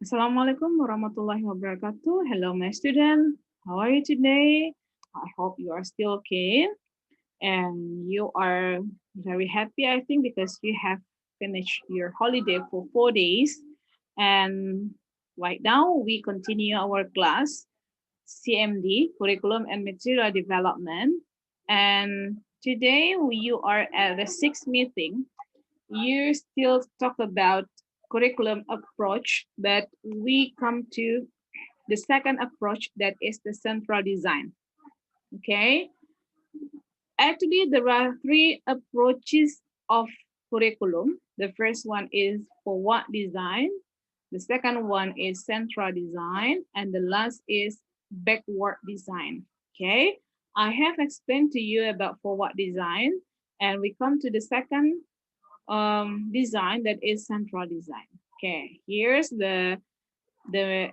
Assalamualaikum warahmatullahi wabarakatuh. Hello, my student. How are you today? I hope you are still okay and you are very happy, I think, because you have finished your holiday for 4 days. And right now, we continue our class, CMD, Curriculum and Material Development. And today, you are at the sixth meeting. You still talk about curriculum approach, but we come to the second approach, that is the central design. Okay, actually there are three approaches of curriculum. The first one is forward design, the second one is central design, and the last is backward design. Okay, I have explained to you about forward design, and we come to the second design, that is central design. Okay, here's the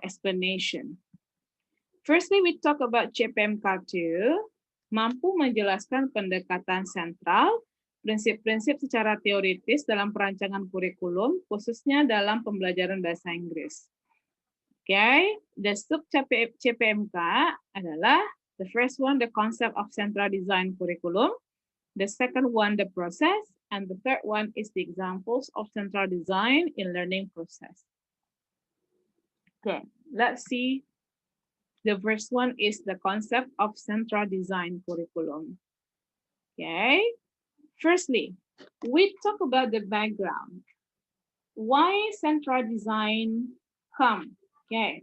explanation. Firstly, we talk about CPMK2, mampu menjelaskan pendekatan sentral, prinsip-prinsip secara teoritis dalam perancangan kurikulum, khususnya dalam pembelajaran bahasa Inggris. Okay, the sub CPMK adalah the first one, the concept of central design curriculum, the second one, the process, and the third one is the examples of central design in learning process. Okay, let's see. The first one is the concept of central design curriculum. Okay, firstly, we talk about the background. Why central design come? Okay,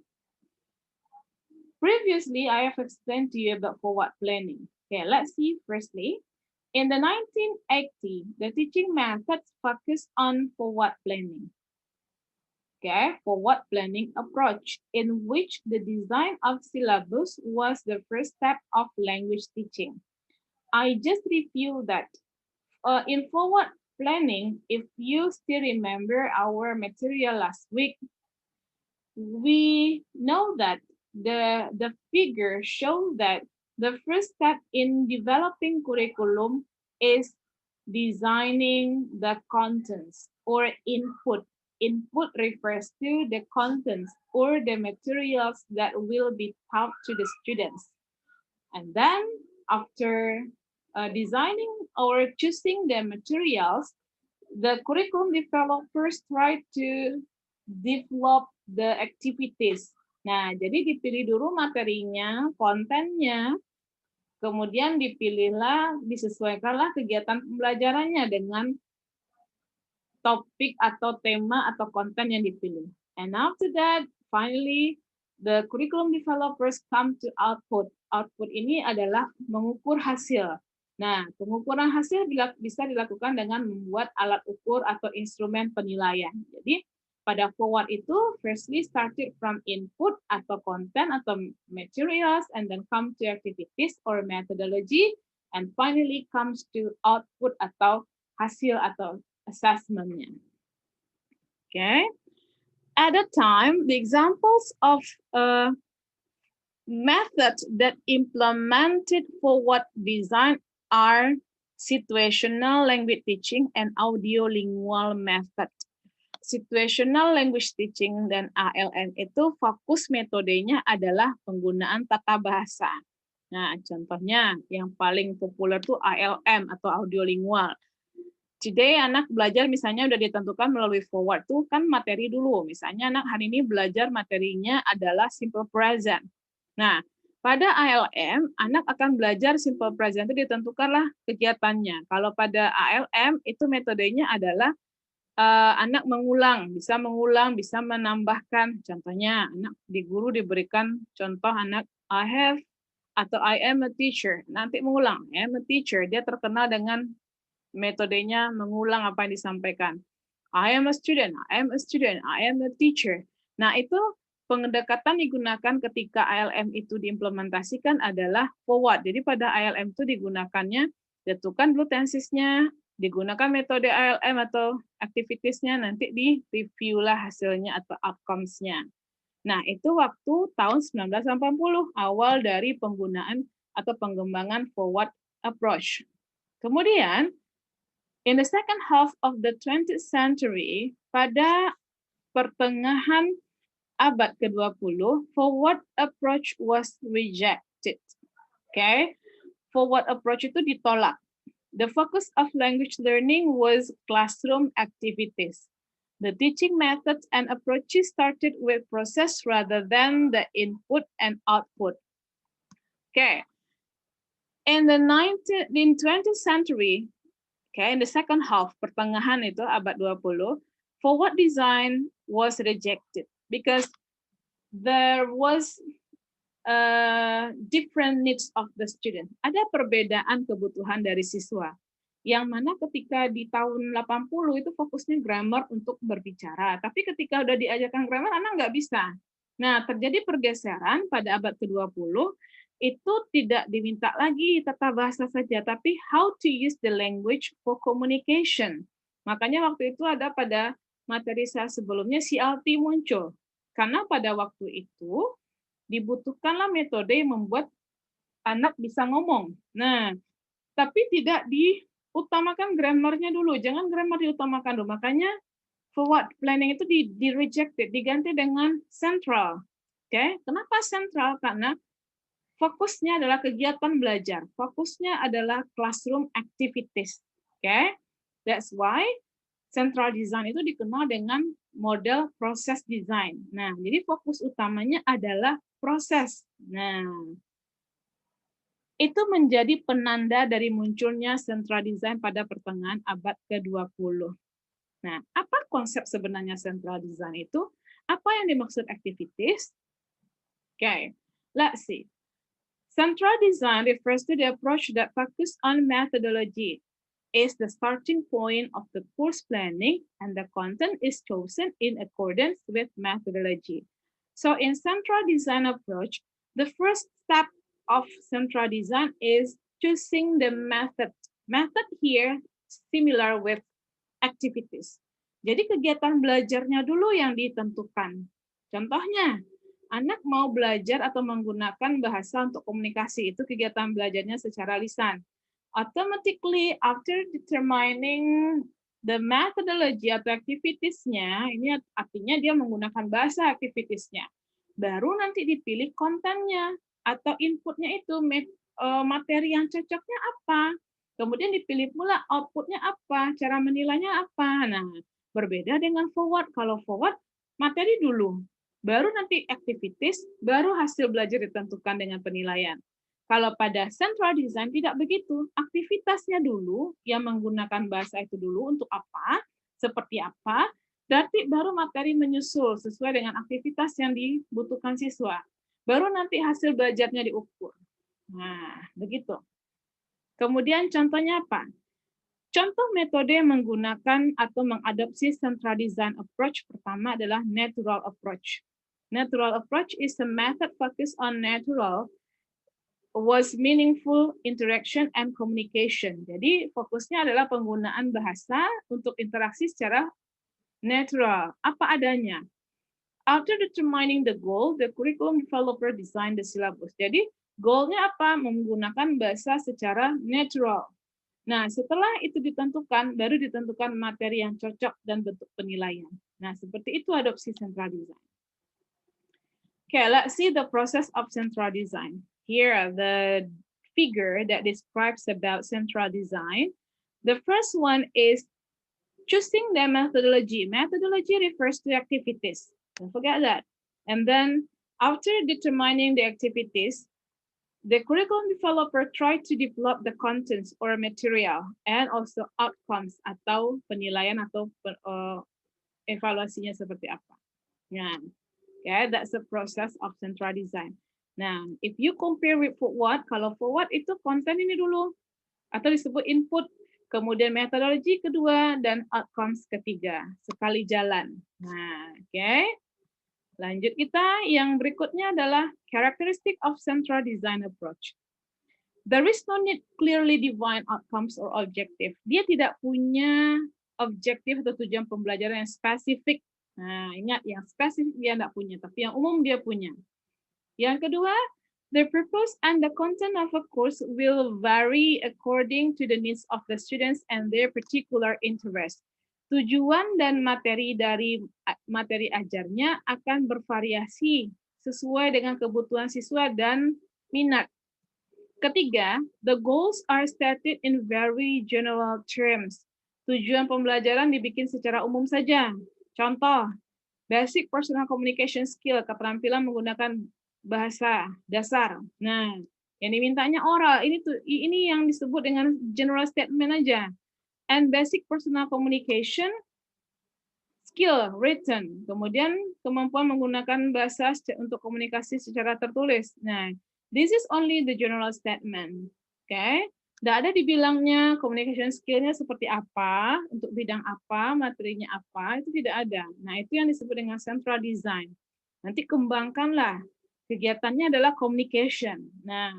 previously I have explained to you about forward planning. Okay, let's see. Firstly, in the 1980, the teaching methods focused on forward planning. Okay, forward planning approach, in which the design of syllabus was the first step of language teaching. I just review that. In forward planning, if you still remember our material last week, we know that the figure shows that the first step in developing curriculum is designing the contents or input. Input refers to the contents or the materials that will be taught to the students. And then after designing or choosing the materials, the curriculum developers try to develop the activities. Nah, jadi dipilih dulu materinya, kontennya, kemudian dipilihlah, disesuaikanlah kegiatan pembelajarannya dengan topik atau tema atau konten yang dipilih. And after that, finally, the curriculum developers come to output. Output ini adalah mengukur hasil. Nah, pengukuran hasil bisa dilakukan dengan membuat alat ukur atau instrumen penilaian. Jadi, pada forward itu, firstly started from input atau content atau materials, and then come to activities or methodology, and finally comes to output atau hasil atau assessment-nya. Okay. At that time, the examples of methods that implemented forward design are situational language teaching and audiolingual method. Situational language teaching dan ALM itu fokus metodenya adalah penggunaan tata bahasa. Nah, contohnya yang paling populer tuh ALM atau audiolingual. Today anak belajar misalnya udah ditentukan melalui forward tuh kan materi dulu. Misalnya anak hari ini belajar materinya adalah simple present. Nah, pada ALM anak akan belajar simple present itu ditentukanlah kegiatannya. Kalau pada ALM itu metodenya adalah anak mengulang, bisa menambahkan. Contohnya anak di guru diberikan contoh anak I have atau I am a teacher. Nanti mengulang, I am a teacher. Dia terkenal dengan metodenya mengulang apa yang disampaikan. I am a student, I am a student, I am a teacher. Nah, itu pendekatan digunakan ketika ALM itu diimplementasikan adalah forward. Jadi pada ALM itu digunakannya, tentukan dulu tensisnya, digunakan metode ALM atau activitiesnya, nanti di-review lah hasilnya atau outcomes-nya. Nah, itu waktu tahun 1980, awal dari penggunaan atau pengembangan forward approach. Kemudian, in the second half of the 20th century, pada pertengahan abad ke-20, forward approach was rejected. Okay, forward approach itu ditolak. The focus of language learning was classroom activities. The teaching methods and approaches started with process rather than the input and output. Okay. In the 20th century, okay, in the second half, pertengahan itu abad 20, forward design was rejected because there was different needs of the student. Ada perbedaan kebutuhan dari siswa. Yang mana ketika di tahun 80 itu fokusnya grammar untuk berbicara. Tapi ketika udah diajarkan grammar, anak nggak bisa. Nah, terjadi pergeseran pada abad ke-20, itu tidak diminta lagi tata bahasa saja, tapi how to use the language for communication. Makanya waktu itu ada pada materi saya sebelumnya CLT muncul. Karena pada waktu itu dibutuhkanlah metode yang membuat anak bisa ngomong. Nah, tapi tidak diutamakan grammarnya dulu. Jangan grammar diutamakan dulu. Makanya forward planning itu di-rejected, diganti dengan central. Oke, kenapa central? Karena fokusnya adalah kegiatan belajar. Fokusnya adalah classroom activities. Oke, that's why central design itu dikenal dengan model proses design. Nah, jadi fokus utamanya adalah proses. Nah, itu menjadi penanda dari munculnya central design pada pertengahan abad ke-20. Nah, apa konsep sebenarnya central design itu? Apa yang dimaksud activities? Okay, let's see. Central design refers to the approach that focuses on methodology. Is the starting point of the course planning, and the content is chosen in accordance with methodology. So in central design approach, the first step of central design is choosing the method. Method here similar with activities. Jadi kegiatan belajarnya dulu yang ditentukan. Contohnya, anak mau belajar atau menggunakan bahasa untuk komunikasi, itu kegiatan belajarnya secara lisan. Automatically after determining the methodology atau activities-nya, ini artinya dia menggunakan bahasa activities-nya. Baru nanti dipilih kontennya atau inputnya itu materi yang cocoknya apa. Kemudian dipilih pula outputnya apa, cara menilainya apa. Nah, berbeda dengan forward. Kalau forward, materi dulu. Baru nanti activities, baru hasil belajar ditentukan dengan penilaian. Kalau pada central design tidak begitu. Aktivitasnya dulu, yang menggunakan bahasa itu dulu untuk apa, seperti apa, berarti baru materi menyusul sesuai dengan aktivitas yang dibutuhkan siswa. Baru nanti hasil belajarnya diukur. Nah, begitu. Kemudian contohnya apa? Contoh metode yang menggunakan atau mengadopsi central design approach pertama adalah natural approach. Natural approach is a method focused on natural was meaningful interaction and communication. Jadi fokusnya adalah penggunaan bahasa untuk interaksi secara natural, apa adanya. After determining the goal, the curriculum developer design the syllabus. Jadi goalnya apa? Menggunakan bahasa secara natural. Nah, setelah itu ditentukan, baru ditentukan materi yang cocok dan bentuk penilaian. Nah, seperti itu adopsi central design. Okay, let's see the process of central design. Here are the figure that describes about central design. The first one is choosing the methodology. Methodology refers to activities. Don't forget that. And then after determining the activities, the curriculum developer tried to develop the contents or material and also outcomes atau penilaian atau evaluasinya seperti apa. Nah, okay, that's the process of central design. Nah, if you compare with forward, kalau forward itu konten ini dulu atau disebut input, kemudian metodologi kedua dan outcomes ketiga, sekali jalan. Nah, oke. Okay. Lanjut kita, yang berikutnya adalah characteristic of central design approach. There is no need clearly defined outcomes or objective. Dia tidak punya objektif atau tujuan pembelajaran yang spesifik. Nah, ingat, yang spesifik dia tidak punya, tapi yang umum dia punya. Yang kedua, the purpose and the content of a course will vary according to the needs of the students and their particular interest. Tujuan dan materi dari materi ajarnya akan bervariasi sesuai dengan kebutuhan siswa dan minat. Ketiga, the goals are stated in very general terms. Tujuan pembelajaran dibikin secara umum saja. Contoh, basic personal communication skill, keterampilan menggunakan bahasa dasar. Nah, yang dimintanya oral, ini yang disebut dengan general statement aja. And basic personal communication skill written, kemudian kemampuan menggunakan bahasa untuk komunikasi secara tertulis. Nah, this is only the general statement. Oke, okay? Tidak ada dibilangnya communication skill-nya seperti apa, untuk bidang apa, materinya apa, itu tidak ada. Nah, itu yang disebut dengan central design. Nanti kembangkanlah. Kegiatannya adalah communication. Nah,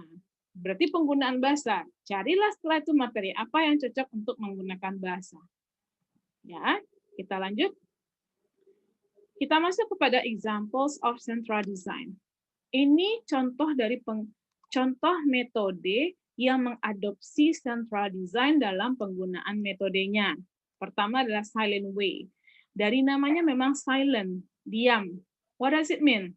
berarti penggunaan bahasa. Carilah setelah itu materi apa yang cocok untuk menggunakan bahasa. Ya, kita lanjut. Kita masuk kepada examples of central design. Ini contoh dari contoh metode yang mengadopsi central design dalam penggunaan metodenya. Pertama adalah silent way. Dari namanya memang silent, diam. What does it mean?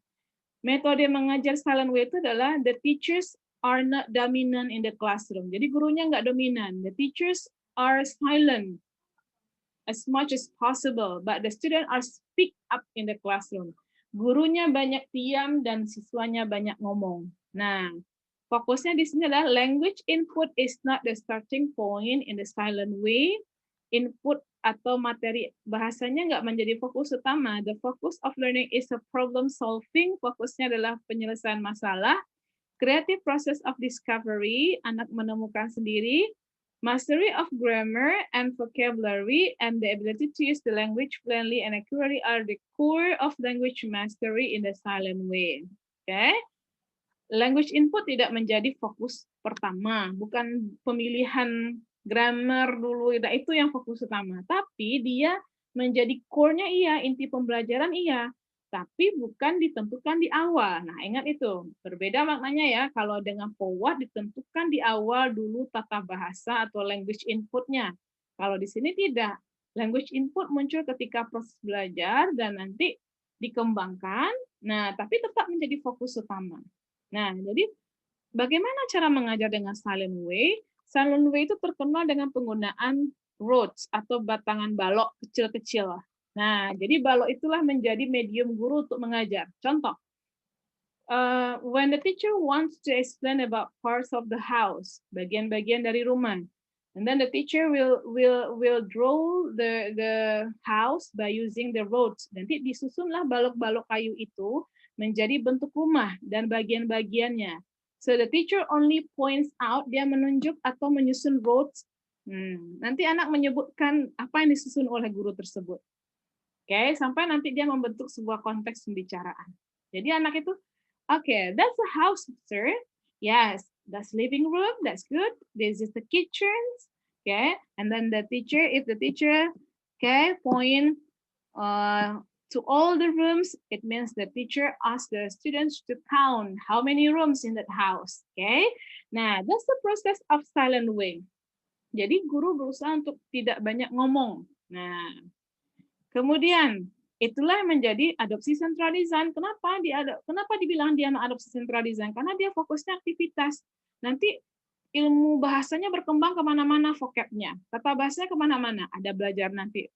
Metode mengajar silent way itu adalah the teachers are not dominant in the classroom. Jadi gurunya nggak dominan. The teachers are silent as much as possible, but the students are speak up in the classroom. Gurunya banyak diam dan siswanya banyak ngomong. Nah, fokusnya di sini adalah language input is not the starting point in the silent way. Input atau materi bahasanya nggak menjadi fokus utama. The focus of learning is a problem solving. Fokusnya adalah penyelesaian masalah. Creative process of discovery, anak menemukan sendiri. Mastery of grammar and vocabulary and the ability to use the language plainly and accurately are the core of language mastery in the silent way. Okay? Language input tidak menjadi fokus pertama, bukan pemilihan grammar dulu, itu yang fokus utama. Tapi dia menjadi core-nya iya, inti pembelajaran iya. Tapi bukan ditentukan di awal. Nah, ingat itu. Berbeda maknanya ya, kalau dengan forward ditentukan di awal dulu tata bahasa atau language input-nya. Kalau di sini tidak. Language input muncul ketika proses belajar dan nanti dikembangkan, nah tapi tetap menjadi fokus utama. Nah, jadi bagaimana cara mengajar dengan silent way? Silent way itu terkenal dengan penggunaan rotes atau batangan balok kecil-kecil. Nah, jadi balok itulah menjadi medium guru untuk mengajar. Contoh, when the teacher wants to explain about parts of the house, bagian-bagian dari rumah, and then the teacher will draw the house by using the roads. Nanti disusunlah balok-balok kayu itu menjadi bentuk rumah dan bagian-bagiannya. So the teacher only points out, dia menunjuk atau menyusun roads. Nanti anak menyebutkan apa yang disusun oleh guru tersebut. Oke, sampai nanti dia membentuk sebuah konteks pembicaraan. Jadi anak itu, okay, that's a house, sir. Yes, that's living room. That's good. This is the kitchen. Okay, and then the teacher, if the teacher, okay, point to all the rooms, it means the teacher asks the students to count how many rooms in that house. Okay, nah that's the process of silent way. Jadi guru berusaha untuk tidak banyak ngomong. Nah, kemudian itulah yang menjadi adopsi central design. Kenapa dibilang dia adopsi central design? Karena dia fokusnya aktivitas. Nanti ilmu bahasanya berkembang kemana-mana, vocabnya. Tata bahasanya kemana-mana. Ada belajar nanti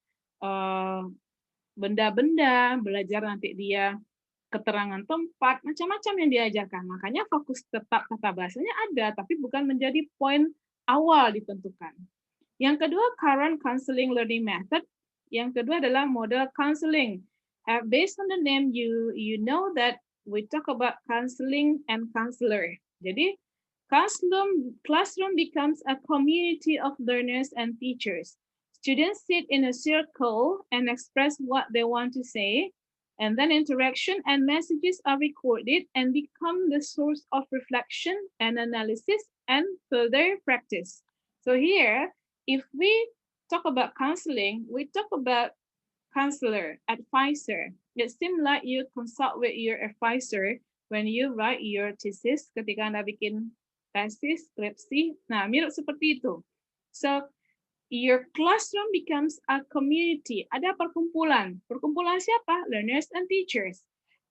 benda-benda, belajar nanti dia keterangan tempat, macam-macam yang diajarkan. Makanya fokus tetap tata bahasanya ada, tapi bukan menjadi poin awal ditentukan. Yang kedua, current counseling learning method. Yang kedua adalah model counseling. Based on the name, you know that we talk about counseling and counselor. Jadi, classroom becomes a community of learners and teachers. Students sit in a circle and express what they want to say, and then interaction and messages are recorded and become the source of reflection and analysis and further practice. So here, if we talk about counseling, we talk about counselor, advisor. It seems like you consult with your advisor when you write your thesis, ketika Anda bikin tesis, skripsi. Nah, mirip seperti itu. So, Your classroom becomes a community. Ada perkumpulan. Perkumpulan siapa? Learners and teachers.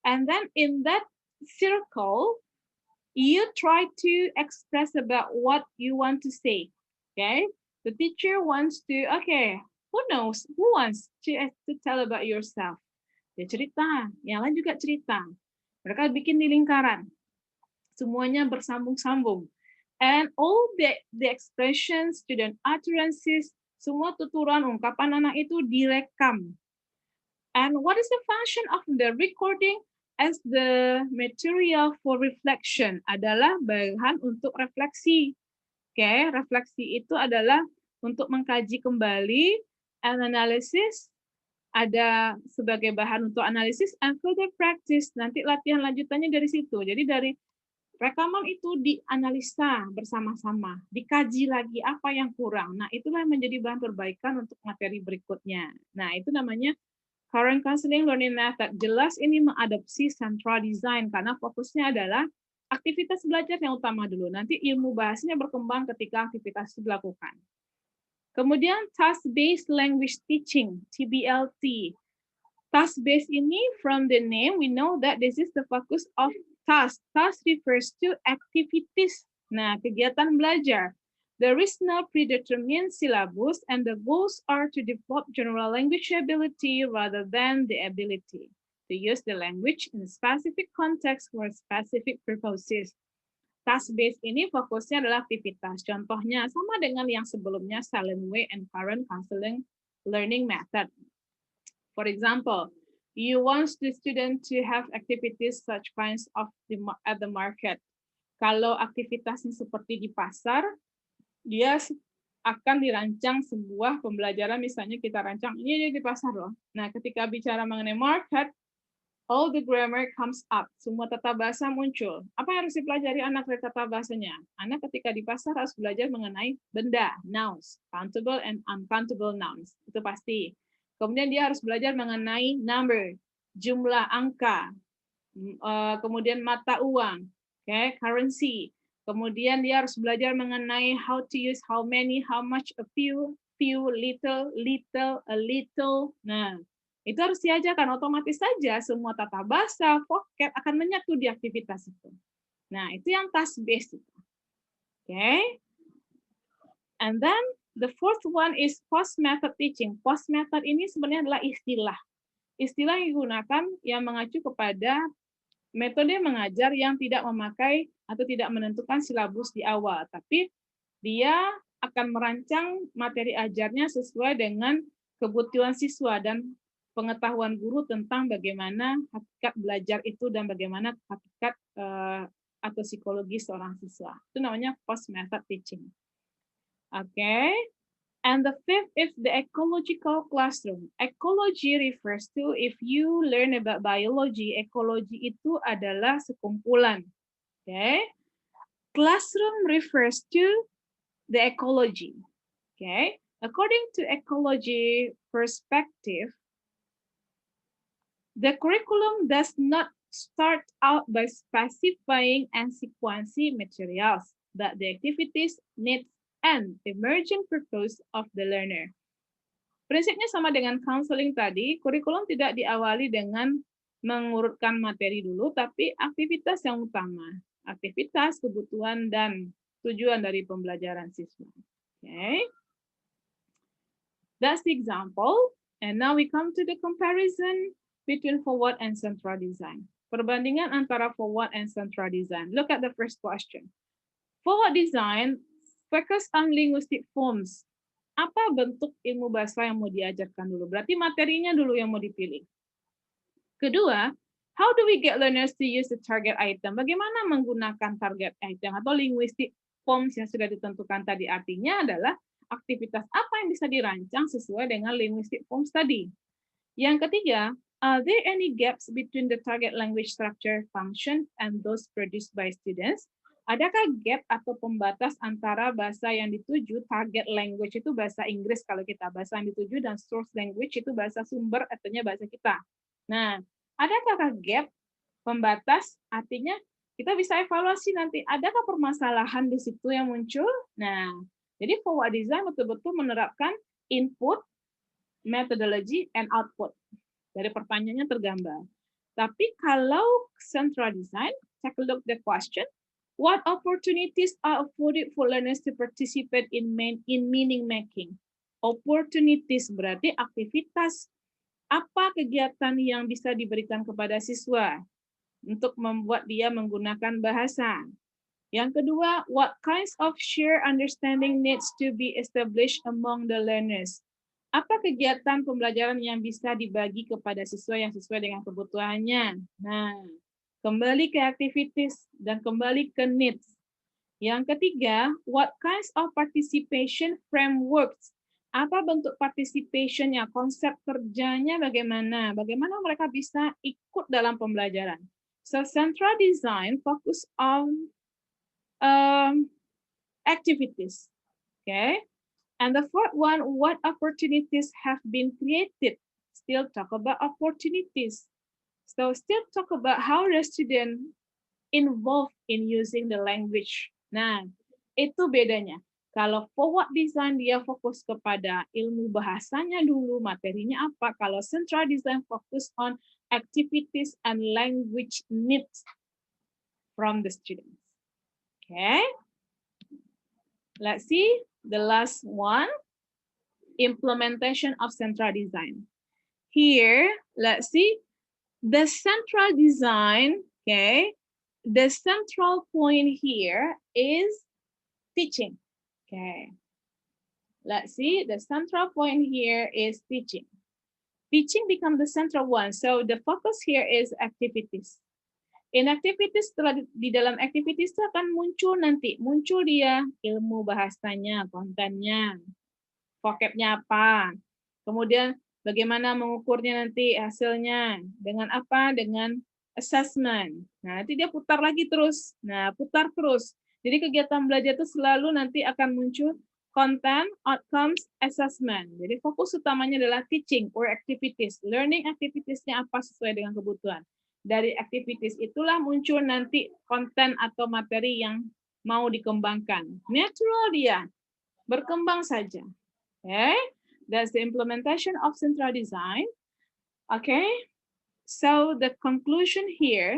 And then in that circle, you try to express about what you want to say. Okay? The teacher wants to, okay, who knows? Who wants to tell about yourself? Dia cerita, yang lain juga cerita. Mereka bikin di lingkaran. Semuanya bersambung-sambung. And all the expressions, student utterances, semua tuturan ungkapan anak itu direkam. And what is the function of the recording? As the material for reflection, adalah bahan untuk refleksi. Oke, refleksi itu adalah untuk mengkaji kembali, and analysis ada sebagai bahan untuk analisis, and further practice, nanti latihan lanjutannya dari situ. Jadi dari rekaman itu dianalisa bersama-sama, dikaji lagi apa yang kurang. Nah, itulah yang menjadi bahan perbaikan untuk materi berikutnya. Nah, itu namanya current counseling learning method. Jelas ini mengadopsi central design karena fokusnya adalah aktivitas belajar yang utama dulu. Nanti ilmu bahasanya berkembang ketika aktivitas itu dilakukan. Kemudian task-based language teaching, TBLT. Task-based ini, from the name, we know that this is the focus of task. Task refers to activities. Nah, kegiatan belajar. There is no predetermined syllabus, and the goals are to develop general language ability rather than the ability to use the language in a specific context for specific purposes. Task-based ini fokusnya adalah aktivitas. Contohnya sama dengan yang sebelumnya, Silent Way and current counseling learning method. For example, you want the student to have activities such kinds of at the market. Kalau aktivitasnya seperti di pasar, dia akan dirancang sebuah pembelajaran, misalnya kita rancang ini di pasar loh. Nah, ketika bicara mengenai market, all the grammar comes up. Semua tata bahasa muncul. Apa yang harus dipelajari anak dari tata bahasanya? Anak ketika di pasar harus belajar mengenai benda, nouns, countable and uncountable nouns. Itu pasti. Kemudian dia harus belajar mengenai number, jumlah angka, kemudian mata uang, okay, currency. Kemudian dia harus belajar mengenai how to use, how many, how much, a few, little, a little. Nah, itu harus diajarkan, otomatis saja semua tata bahasa, vocab akan menyatu di aktivitas itu. Nah, itu yang task based. Okay. And then the fourth one is post method teaching. Post method ini sebenarnya adalah istilah. Istilah yang digunakan yang mengacu kepada metode mengajar yang tidak memakai atau tidak menentukan silabus di awal, tapi dia akan merancang materi ajarnya sesuai dengan kebutuhan siswa dan pengetahuan guru tentang bagaimana hakikat belajar itu dan bagaimana hakikat atau psikologi seorang siswa. Itu namanya post method teaching. Okay, and the fifth is the ecological classroom. Ecology refers to, if you learn about biology, ecology itu adalah sekumpulan. Okay, classroom refers to the ecology. Okay, according to ecology perspective, the curriculum does not start out by specifying and sequencing materials, but the activities, needs, and emerging purpose of the learner. Prinsipnya sama dengan counseling tadi, kurikulum tidak diawali dengan mengurutkan materi dulu, tapi aktivitas yang utama. Aktivitas, kebutuhan, dan tujuan dari pembelajaran siswa. Okay. That's the example. And now we come to the comparison between forward and central design. Perbandingan antara forward and central design. Look at the first question. Forward design focus on linguistic forms. Apa bentuk ilmu bahasa yang mau diajarkan dulu? Berarti materinya dulu yang mau dipilih. Kedua, how do we get learners to use the target item? Bagaimana menggunakan target item atau linguistic forms yang sudah ditentukan tadi? Artinya adalah aktivitas apa yang bisa dirancang sesuai dengan linguistic forms tadi. Yang ketiga, are there any gaps between the target language structure function and those produced by students? Adakah gap atau pembatas antara bahasa yang dituju, target language itu bahasa Inggris kalau kita, bahasa yang dituju, dan source language itu bahasa sumber, artinya bahasa kita. Nah, adakah gap, pembatas, artinya kita bisa evaluasi nanti, adakah permasalahan di situ yang muncul? Nah, Jadi forward design betul-betul menerapkan input, methodology, and output. Dari pertanyaannya tergambar. Tapi kalau central design, take a look the question. What opportunities are afforded for learners to participate in meaning making? Opportunities berarti aktivitas. Apa kegiatan yang bisa diberikan kepada siswa untuk membuat dia menggunakan bahasa? Yang kedua, what kinds of shared understanding needs to be established among the learners? Apa kegiatan pembelajaran yang bisa dibagi kepada siswa yang sesuai dengan kebutuhannya? Nah, kembali ke activities dan kembali ke needs. Yang ketiga, what kinds of participation frameworks? Apa bentuk participation-nya, konsep kerjanya bagaimana? Bagaimana mereka bisa ikut dalam pembelajaran? So, central design focus on activities. Okay. And the fourth one, what opportunities have been created? Still talk about opportunities. So still talk about how the student involved in using the language. Nah, itu bedanya. Kalau forward design dia fokus kepada ilmu bahasanya dulu, materinya apa. Kalau central design fokus on activities and language needs from the students. Okay. Let's see the last one, implementation of central design. Here, let's see the central design, okay? The central point here is teaching, okay? Let's see, the central point here is teaching. Teaching becomes the central one, so the focus here is activities. In activities, di dalam activities itu akan muncul dia ilmu bahasanya, kontennya, vocabnya apa, kemudian bagaimana mengukurnya nanti hasilnya, dengan apa, dengan assessment. Nah, nanti dia putar lagi terus, putar terus. Jadi kegiatan belajar itu selalu nanti akan muncul content, outcomes, assessment. Jadi fokus utamanya adalah teaching or activities, learning activities-nya apa sesuai dengan kebutuhan. Dari activities itulah muncul nanti konten atau materi yang mau dikembangkan. Natural dia, berkembang saja. Okay, that's the implementation of central design. Okay, so the conclusion here,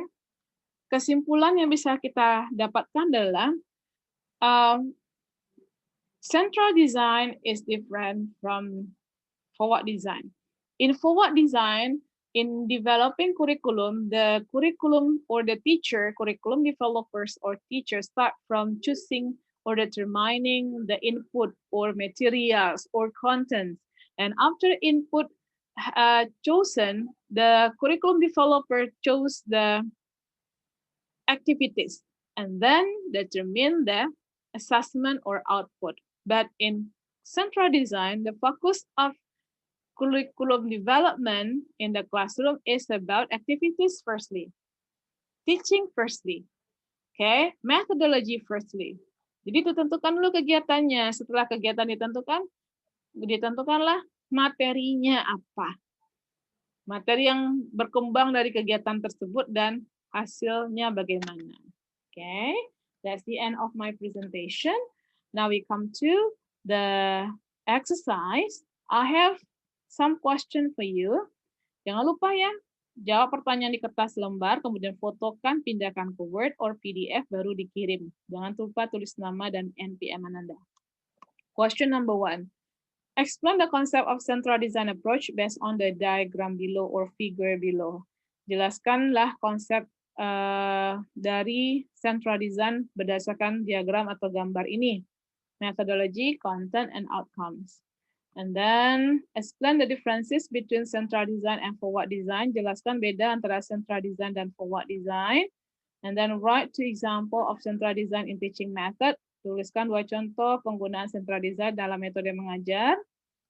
kesimpulan yang bisa kita dapatkan adalah central design is different from forward design. In forward design, in developing curriculum, the curriculum or the teacher, curriculum developers or teachers start from choosing or determining the input or materials or contents. And after input chosen, the curriculum developer chose the activities and then determine the assessment or output. But in central design, the focus of curriculum development in the classroom is about activities firstly, teaching firstly, okay, methodology firstly. Jadi ditentukan dulu kegiatannya. Setelah kegiatan ditentukanlah materinya apa. Materi yang berkembang dari kegiatan tersebut dan hasilnya bagaimana. Okay, that's the end of my presentation. Now we come to the exercise. I have some question for you. Jangan lupa ya, jawab pertanyaan di kertas lembar, kemudian fotokan, pindahkan ke Word or PDF, baru dikirim. Jangan lupa tulis nama dan NPM Anda. Question number 1. Explain the concept of central design approach based on the diagram below or figure below. Jelaskanlah konsep dari central design berdasarkan diagram atau gambar ini. Methodology, content, and outcomes. And then explain the differences between central design and forward design. Jelaskan beda antara central design dan forward design. And then write 2 example of central design in teaching method. Tuliskan 2 contoh penggunaan central design dalam metode mengajar.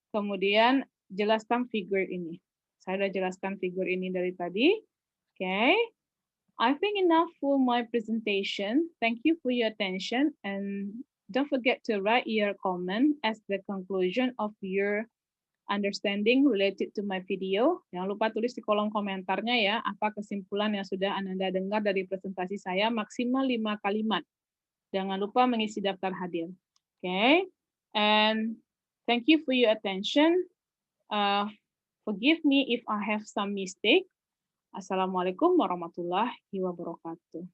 Kemudian jelaskan figure ini. Saya sudah jelaskan figure ini dari tadi. Okay. I think enough for my presentation. Thank you for your attention and don't forget to write your comment as the conclusion of your understanding related to my video. Jangan lupa tulis di kolom komentarnya ya, apa kesimpulan yang sudah Anda dengar dari presentasi saya, maksimal 5 kalimat. Jangan lupa mengisi daftar hadir. Okay. And thank you for your attention. Uh, Forgive me if I have some mistake. Assalamualaikum warahmatullahi wabarakatuh.